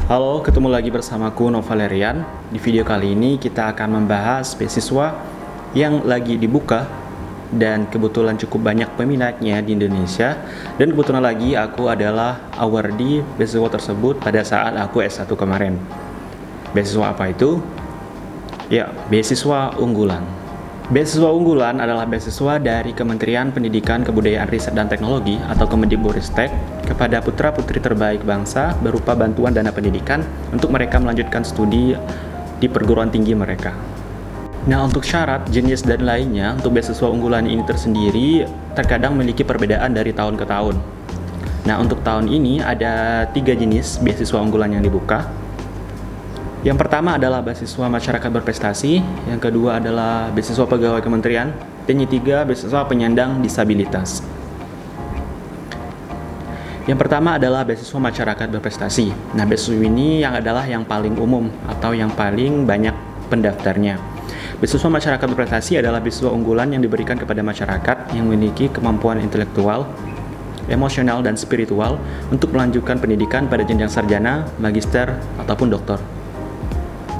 Halo, ketemu lagi bersamaku Nova Valerian. Di video kali ini kita akan membahas beasiswa yang lagi dibuka dan kebetulan cukup banyak peminatnya di Indonesia. Dan kebetulan lagi aku adalah awardee beasiswa tersebut pada saat aku S1 kemarin. Beasiswa apa itu? Ya, beasiswa unggulan. Beasiswa unggulan adalah beasiswa dari Kementerian Pendidikan, Kebudayaan, Riset, dan Teknologi atau Kemendikbudristek kepada putra-putri terbaik bangsa berupa bantuan dana pendidikan untuk mereka melanjutkan studi di perguruan tinggi mereka. Nah, untuk syarat, jenis, dan lainnya untuk beasiswa unggulan ini tersendiri terkadang memiliki perbedaan dari tahun ke tahun. Nah, untuk tahun ini ada 3 jenis beasiswa unggulan yang dibuka. Yang pertama adalah beasiswa masyarakat berprestasi, yang kedua adalah beasiswa pegawai kementerian, dan yang ketiga beasiswa penyandang disabilitas. Yang pertama adalah beasiswa masyarakat berprestasi. Nah, beasiswa ini adalah yang paling umum atau yang paling banyak pendaftarnya. Beasiswa masyarakat berprestasi adalah beasiswa unggulan yang diberikan kepada masyarakat yang memiliki kemampuan intelektual, emosional, dan spiritual untuk melanjutkan pendidikan pada jenjang sarjana, magister, ataupun doktor.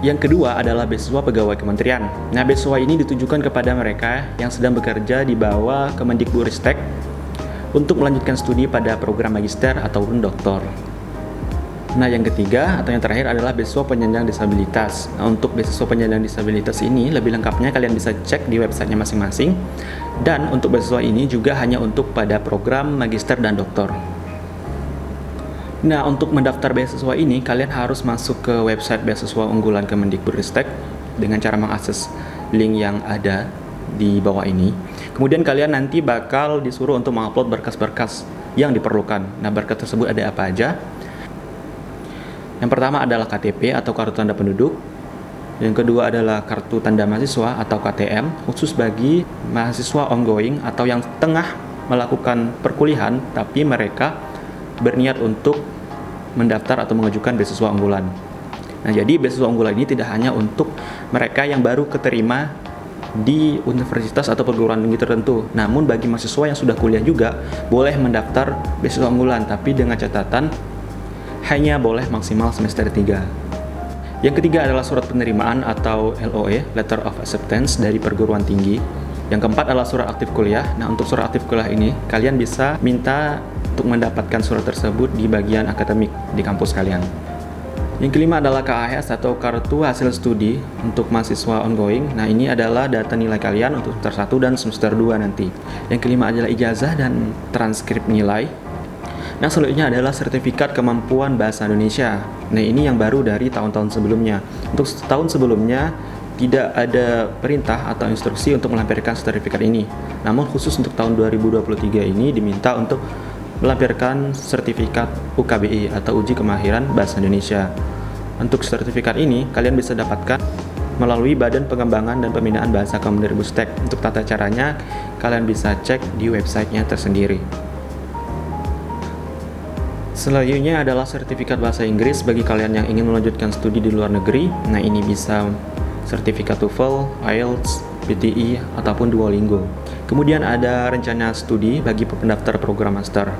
Yang kedua adalah beasiswa pegawai kementerian. Nah, beasiswa ini ditujukan kepada mereka yang sedang bekerja di bawah Kemendikbudristek untuk melanjutkan studi pada program magister ataupun doktor. Nah, yang ketiga atau yang terakhir adalah beasiswa penyandang disabilitas. Nah, untuk beasiswa penyandang disabilitas ini lebih lengkapnya kalian bisa cek di websitenya masing-masing. Dan untuk beasiswa ini juga hanya untuk pada program magister dan doktor. Nah, untuk mendaftar beasiswa ini, kalian harus masuk ke website beasiswa unggulan Kemendikbudristek dengan cara mengakses link yang ada di bawah ini. Kemudian kalian nanti bakal disuruh untuk mengupload berkas-berkas yang diperlukan. Nah, berkas tersebut ada apa aja? Yang pertama adalah KTP atau kartu tanda penduduk. Yang kedua adalah kartu tanda mahasiswa atau KTM, khusus bagi mahasiswa ongoing atau yang tengah melakukan perkuliahan tapi mereka berniat untuk mendaftar atau mengajukan beasiswa unggulan. Nah, jadi beasiswa unggulan ini tidak hanya untuk mereka yang baru keterima di universitas atau perguruan tinggi tertentu, namun bagi mahasiswa yang sudah kuliah juga boleh mendaftar beasiswa unggulan, tapi dengan catatan hanya boleh maksimal semester 3. Yang ketiga adalah surat penerimaan atau LOE, Letter of Acceptance dari perguruan tinggi. Yang keempat adalah surat aktif kuliah. Nah, untuk surat aktif kuliah ini kalian bisa minta untuk mendapatkan surat tersebut di bagian akademik di kampus kalian. Yang kelima adalah KAS atau kartu hasil studi untuk mahasiswa ongoing. Nah, ini adalah data nilai kalian untuk semester 1 dan semester 2 nanti. Yang kelima adalah ijazah dan transkrip nilai. Nah, selanjutnya adalah sertifikat kemampuan bahasa Indonesia. Nah, ini yang baru dari tahun-tahun sebelumnya. Untuk tahun sebelumnya tidak ada perintah atau instruksi untuk melampirkan sertifikat ini. Namun khusus untuk tahun 2023 ini diminta untuk melampirkan sertifikat UKBI atau Uji Kemahiran Bahasa Indonesia. Untuk sertifikat ini kalian bisa dapatkan melalui Badan Pengembangan dan Pembinaan Bahasa Kemendikbudristek. Untuk tata caranya kalian bisa cek di websitenya tersendiri. Selanjutnya adalah sertifikat bahasa Inggris bagi kalian yang ingin melanjutkan studi di luar negeri. Nah, ini bisa sertifikat TOEFL, IELTS, PTE, ataupun Duolingo. Kemudian ada rencana studi bagi pendaftar program master.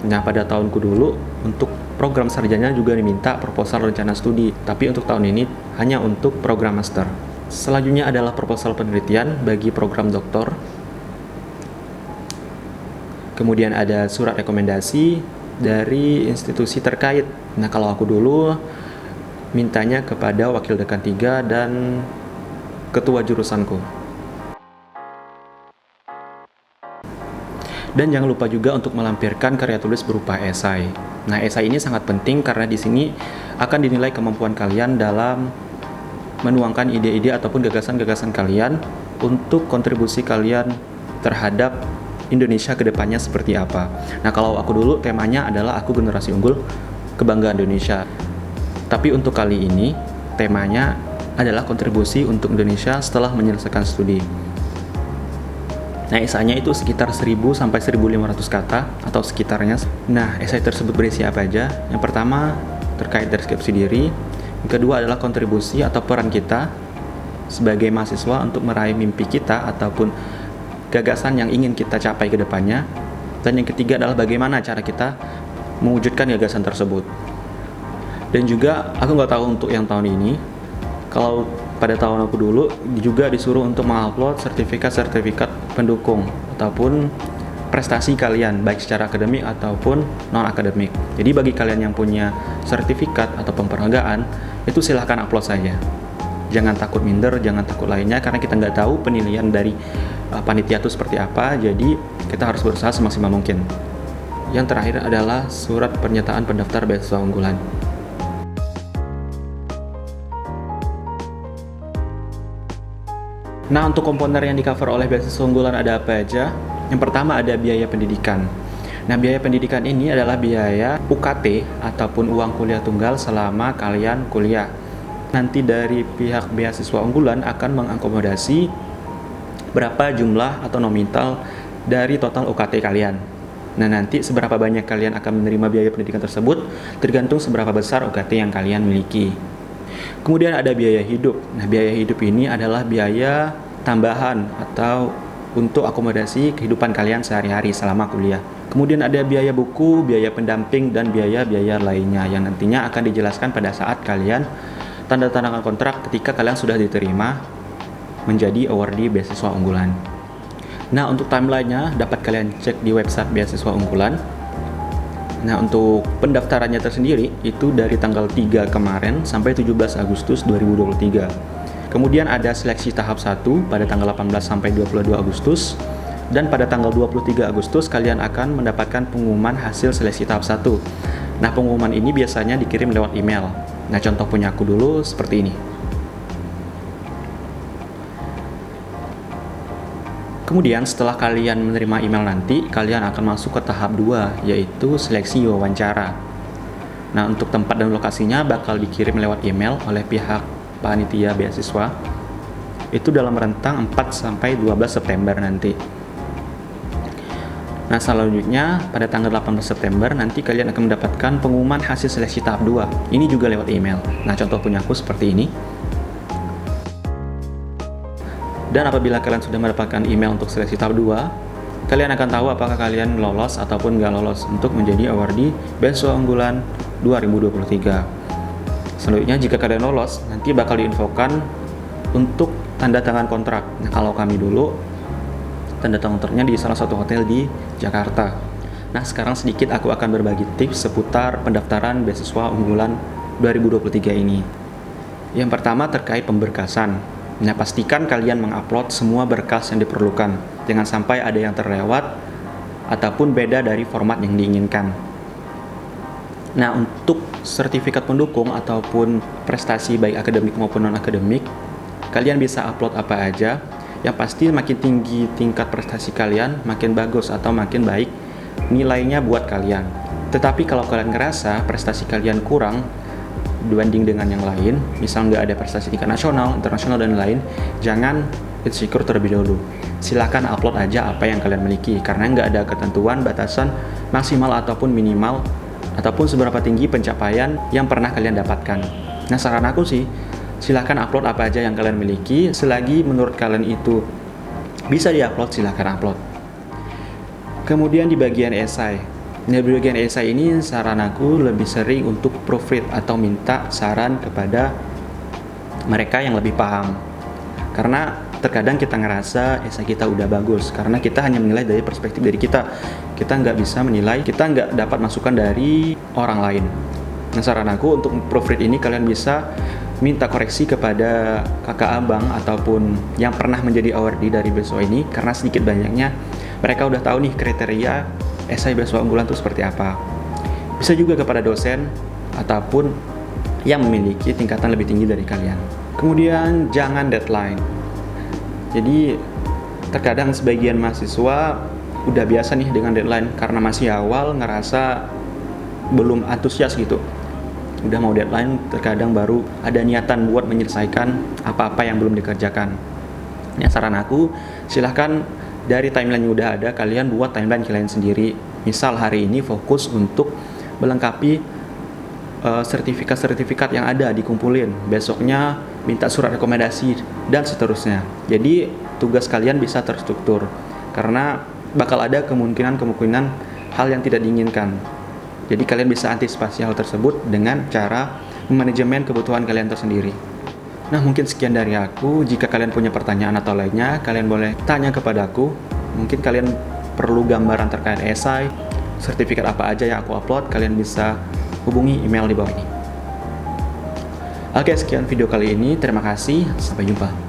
Nah, pada tahunku dulu untuk program sarjana juga diminta proposal rencana studi, tapi untuk tahun ini hanya untuk program master. Selanjutnya adalah proposal penelitian bagi program doktor. Kemudian ada surat rekomendasi dari institusi terkait. Nah, kalau aku dulu mintanya kepada wakil dekan 3 dan ketua jurusanku. Dan jangan lupa juga untuk melampirkan karya tulis berupa esai. Nah, esai ini sangat penting karena di sini akan dinilai kemampuan kalian dalam menuangkan ide-ide ataupun gagasan-gagasan kalian untuk kontribusi kalian terhadap Indonesia ke depannya seperti apa. Nah, kalau aku dulu temanya adalah aku generasi unggul kebanggaan Indonesia. Tapi untuk kali ini temanya adalah kontribusi untuk Indonesia setelah menyelesaikan studi. Nah, esainya itu sekitar 1000 sampai 1500 kata atau sekitarnya. Nah, esai tersebut berisi apa aja? Yang pertama terkait deskripsi diri. Yang kedua adalah kontribusi atau peran kita sebagai mahasiswa untuk meraih mimpi kita ataupun gagasan yang ingin kita capai ke depannya. Dan yang ketiga adalah bagaimana cara kita mewujudkan gagasan tersebut. Dan juga aku nggak tahu untuk yang tahun ini. Kalau pada tahun aku dulu juga disuruh untuk mengupload sertifikat-sertifikat pendukung ataupun prestasi kalian baik secara akademik ataupun non akademik. Jadi bagi kalian yang punya sertifikat atau penghargaan itu silahkan upload saja. Jangan takut minder, jangan takut lainnya karena kita nggak tahu penilaian dari panitia itu seperti apa. Jadi kita harus berusaha semaksimal mungkin. Yang terakhir adalah surat pernyataan pendaftar beasiswa unggulan. Nah, untuk komponen yang di-cover oleh beasiswa unggulan ada apa aja? Yang pertama ada biaya pendidikan. Nah, biaya pendidikan ini adalah biaya UKT ataupun uang kuliah tunggal selama kalian kuliah. Nanti dari pihak beasiswa unggulan akan mengakomodasi berapa jumlah atau nominal dari total UKT kalian. Nah, nanti seberapa banyak kalian akan menerima biaya pendidikan tersebut tergantung seberapa besar UKT yang kalian miliki. Kemudian ada biaya hidup. Nah, biaya hidup ini adalah biaya tambahan atau untuk akomodasi kehidupan kalian sehari-hari selama kuliah. Kemudian ada biaya buku, biaya pendamping, dan biaya-biaya lainnya yang nantinya akan dijelaskan pada saat kalian tanda tangan kontrak ketika kalian sudah diterima menjadi awardee beasiswa unggulan. Nah, untuk timeline-nya dapat kalian cek di website beasiswa unggulan. Nah, untuk pendaftarannya tersendiri itu dari tanggal 3 kemarin sampai 17 Agustus 2023. Kemudian ada seleksi tahap 1 pada tanggal 18 sampai 22 Agustus. Dan pada tanggal 23 Agustus kalian akan mendapatkan pengumuman hasil seleksi tahap 1. Nah, pengumuman ini biasanya dikirim lewat email. Nah, contoh punya aku dulu seperti ini. Kemudian setelah kalian menerima email nanti, kalian akan masuk ke tahap 2, yaitu seleksi wawancara. Nah, untuk tempat dan lokasinya bakal dikirim lewat email oleh pihak panitia beasiswa. Itu dalam rentang 4 sampai 12 September nanti. Nah, selanjutnya pada tanggal 18 September nanti kalian akan mendapatkan pengumuman hasil seleksi tahap 2. Ini juga lewat email. Nah, contoh punya aku seperti ini. Dan apabila kalian sudah mendapatkan email untuk seleksi tahap 2, kalian akan tahu apakah kalian lolos ataupun nggak lolos untuk menjadi awardee beasiswa unggulan 2023. Selanjutnya, jika kalian lolos, nanti bakal diinfokan untuk tanda tangan kontrak. Nah, kalau kami dulu, tanda tangan kontraknya di salah satu hotel di Jakarta. Nah, sekarang sedikit aku akan berbagi tips seputar pendaftaran beasiswa unggulan 2023 ini. Yang pertama terkait pemberkasan. Nah, pastikan kalian mengupload semua berkas yang diperlukan. Jangan sampai ada yang terlewat ataupun beda dari format yang diinginkan. Nah, untuk sertifikat pendukung ataupun prestasi baik akademik maupun non-akademik, kalian bisa upload apa aja. Yang pasti makin tinggi tingkat prestasi kalian, makin bagus atau makin baik nilainya buat kalian. Tetapi kalau kalian ngerasa prestasi kalian kurang dibanding dengan yang lain, misal nggak ada prestasi tingkat nasional, internasional, dan lain, jangan insecure terlebih dahulu. Silakan upload aja apa yang kalian miliki, karena nggak ada ketentuan batasan maksimal ataupun minimal, ataupun seberapa tinggi pencapaian yang pernah kalian dapatkan. Nah, saran aku sih, silakan upload apa aja yang kalian miliki, selagi menurut kalian itu bisa diupload, silakan upload. Kemudian di bagian esai. Di bagian esai ini saran aku lebih sering untuk proofread atau minta saran kepada mereka yang lebih paham. Karena terkadang kita ngerasa esai kita udah bagus, karena kita hanya menilai dari perspektif dari kita. Kita nggak bisa menilai, kita nggak dapat masukan dari orang lain. Nah, saran aku untuk proofread ini kalian bisa minta koreksi kepada kakak abang ataupun yang pernah menjadi awardee dari beasiswa ini, karena sedikit banyaknya mereka udah tahu nih kriteria esai beasiswa unggulan itu seperti apa. Bisa juga kepada dosen ataupun yang memiliki tingkatan lebih tinggi dari kalian. Kemudian jangan deadline. Jadi terkadang sebagian mahasiswa udah biasa nih dengan deadline karena masih awal ngerasa belum antusias gitu. Udah mau deadline, terkadang baru ada niatan buat menyelesaikan apa-apa yang belum dikerjakan. Ya, saran aku silahkan dari timeline yang udah ada, kalian buat timeline kalian sendiri. Misal hari ini fokus untuk melengkapi sertifikat-sertifikat yang ada dikumpulin. Besoknya minta surat rekomendasi dan seterusnya. Jadi tugas kalian bisa terstruktur. Karena bakal ada kemungkinan hal yang tidak diinginkan. Jadi kalian bisa antisipasi hal tersebut dengan cara memanajemen kebutuhan kalian tersendiri. Nah, mungkin sekian dari aku. Jika kalian punya pertanyaan atau lainnya, kalian boleh tanya kepadaku. Mungkin kalian perlu gambaran terkait esai, sertifikat apa aja yang aku upload, kalian bisa hubungi email di bawah ini. Oke, sekian video kali ini. Terima kasih. Sampai jumpa.